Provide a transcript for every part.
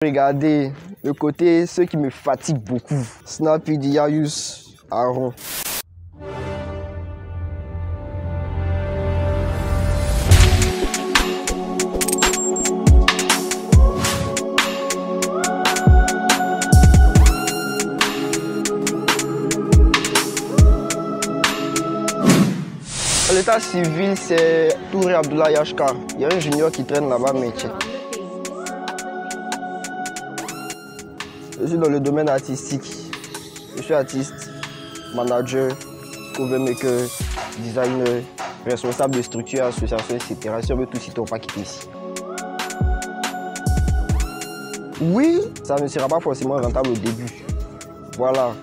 Regardez le côté, ce qui me fatigue beaucoup. Snappy, Yayus, Aaron. L'état civil, c'est Touré Abdoulaye Yashka. Il y a un junior qui traîne là-bas, mais tiens. Je suis dans le domaine artistique. Je suis artiste, manager, covermaker, designer, responsable de structure, association, etc. Si on veut tout citer, on va quitter ici. Oui, ça ne sera pas forcément rentable au début. Voilà,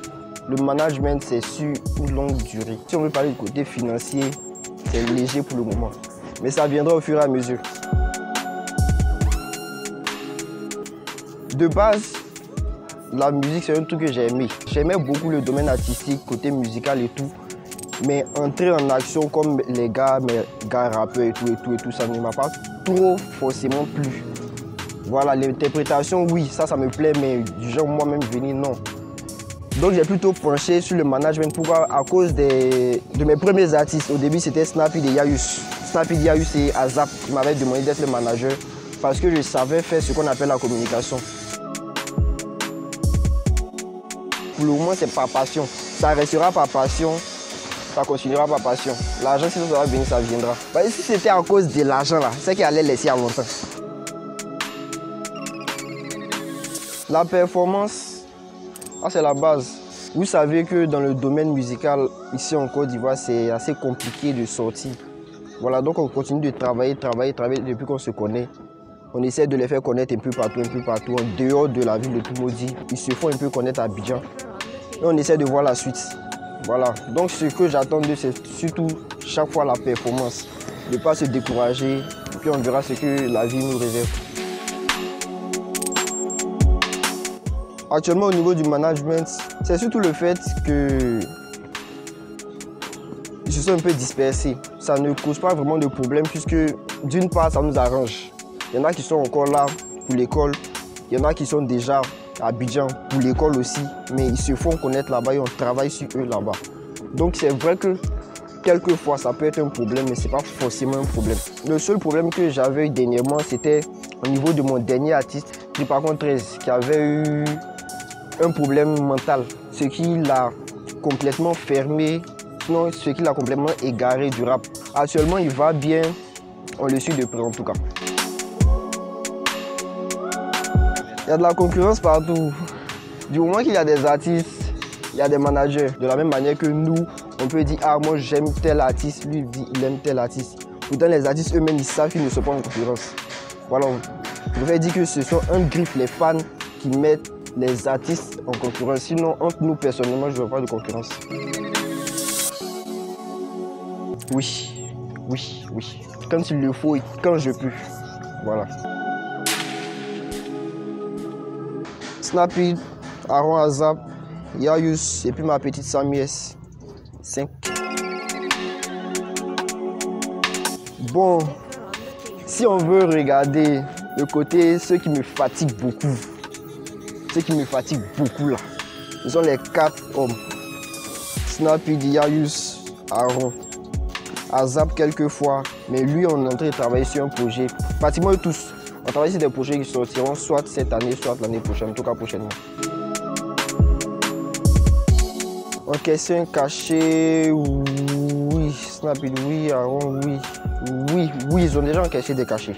le management, c'est sur une longue durée. Si on veut parler du côté financier, c'est léger pour le moment. Mais ça viendra au fur et à mesure. De base, la musique, c'est un truc que j'ai aimé. J'aimais beaucoup le domaine artistique, côté musical et tout. Mais entrer en action comme les gars, rappeurs et tout, ça ne m'a pas trop forcément plu. Voilà, l'interprétation, oui, ça me plaît, mais du genre moi-même venir, non. Donc j'ai plutôt penché sur le management. Pourquoi? À cause de mes premiers artistes. Au début, c'était Snappy de Yayus. Snappy de Yayus et Azap qui m'avaient demandé d'être le manager parce que je savais faire ce qu'on appelle la communication. Pour le moment, c'est par passion. Ça restera par passion, ça continuera par passion. L'argent, si ça va venir, ça viendra. Parce que si c'était à cause de l'argent, là, c'est qu'il allait laisser à longtemps. La performance, c'est la base. Vous savez que dans le domaine musical, ici en Côte d'Ivoire, c'est assez compliqué de sortir. Voilà, donc on continue de travailler depuis qu'on se connaît. On essaie de les faire connaître un peu partout, en dehors de la ville de Toumoudi. Ils se font un peu connaître à Abidjan. Et on essaie de voir la suite. Voilà, donc ce que j'attends d'eux, c'est surtout chaque fois la performance. De ne pas se décourager, et puis on verra ce que la vie nous réserve. Actuellement, au niveau du management, c'est surtout le fait que ils se sont un peu dispersés. Ça ne cause pas vraiment de problème puisque d'une part, ça nous arrange. Il y en a qui sont encore là pour l'école, il y en a qui sont déjà à Abidjan pour l'école aussi, mais ils se font connaître là-bas et on travaille sur eux là-bas. Donc c'est vrai que quelquefois, ça peut être un problème, mais ce n'est pas forcément un problème. Le seul problème que j'avais eu dernièrement, c'était au niveau de mon dernier artiste, Tripacon 13, qui avait eu un problème mental, ce qui l'a complètement fermé, sinon ce qui l'a complètement égaré du rap. Actuellement, il va bien, on le suit de près en tout cas. Il y a de la concurrence partout. Du moment qu'il y a des artistes, il y a des managers. De la même manière que nous, on peut dire « Ah, moi j'aime tel artiste, lui dit il aime tel artiste ». Pourtant, les artistes eux-mêmes, ils savent qu'ils ne sont pas en concurrence. Voilà, je préfère dire que ce sont un griffe, les fans, qui mettent les artistes en concurrence. Sinon, entre nous, personnellement, je ne veux pas de concurrence. Oui. Quand il le faut et quand je peux. Voilà. Snappy, Aaron Azap, Yayus et puis ma petite Samies. 5. Bon, si on veut regarder le côté, ce qui me fatigue beaucoup, là, ce sont les 4 hommes. Snappy, Yayus, Aaron, Azap quelquefois, mais lui on est en train de travailler sur un projet, pratiquement tous. On travaille sur des projets qui sortiront soit cette année, soit l'année prochaine, en tout cas prochainement. Encaisser un cachet, oui. Snappy, oui. Aaron, oui. Oui, ils ont déjà encaissé des cachets.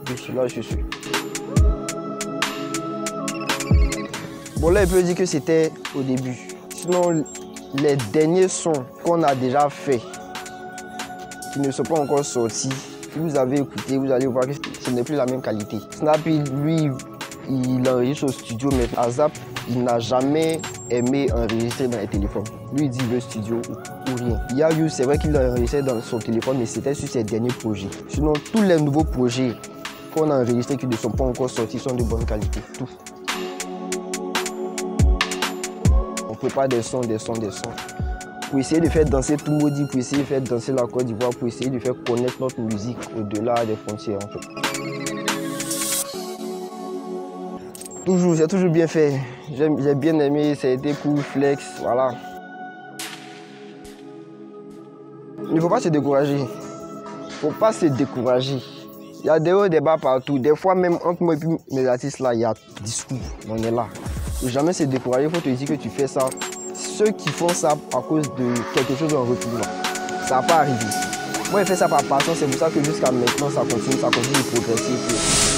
Oui, là, je suis sûr. Bon, là, il peut dire que c'était au début. Sinon, les derniers sons qu'on a déjà faits, qui ne sont pas encore sortis, si vous avez écouté, vous allez voir que ce n'est plus la même qualité. Snappy, lui, il enregistre au studio, mais Azap, il n'a jamais aimé enregistrer dans les téléphones. Lui, il dit le studio ou rien. Yayus, c'est vrai qu'il a enregistré dans son téléphone, mais c'était sur ses derniers projets. Sinon, tous les nouveaux projets qu'on a enregistrés qui ne sont pas encore sortis sont de bonne qualité. Tout. On prépare des sons. Pour essayer de faire danser Toumoudi, pour essayer de faire danser la Côte d'Ivoire, pour essayer de faire connaître notre musique au-delà des frontières en fait. Toujours, j'ai toujours bien fait. J'ai bien aimé, ça a été cool, flex, voilà. Il ne faut pas se décourager. Il ne faut pas se décourager. Il y a des hauts et des bas partout. Des fois, même entre moi et puis mes artistes là, il y a discours. On est là. Il ne faut jamais se décourager. Il faut te dire que tu fais ça. Ceux qui font ça à cause de quelque chose en retour, ça n'a pas arrivé. Moi, j'ai fait ça par passion. C'est pour ça que jusqu'à maintenant, ça continue de progresser.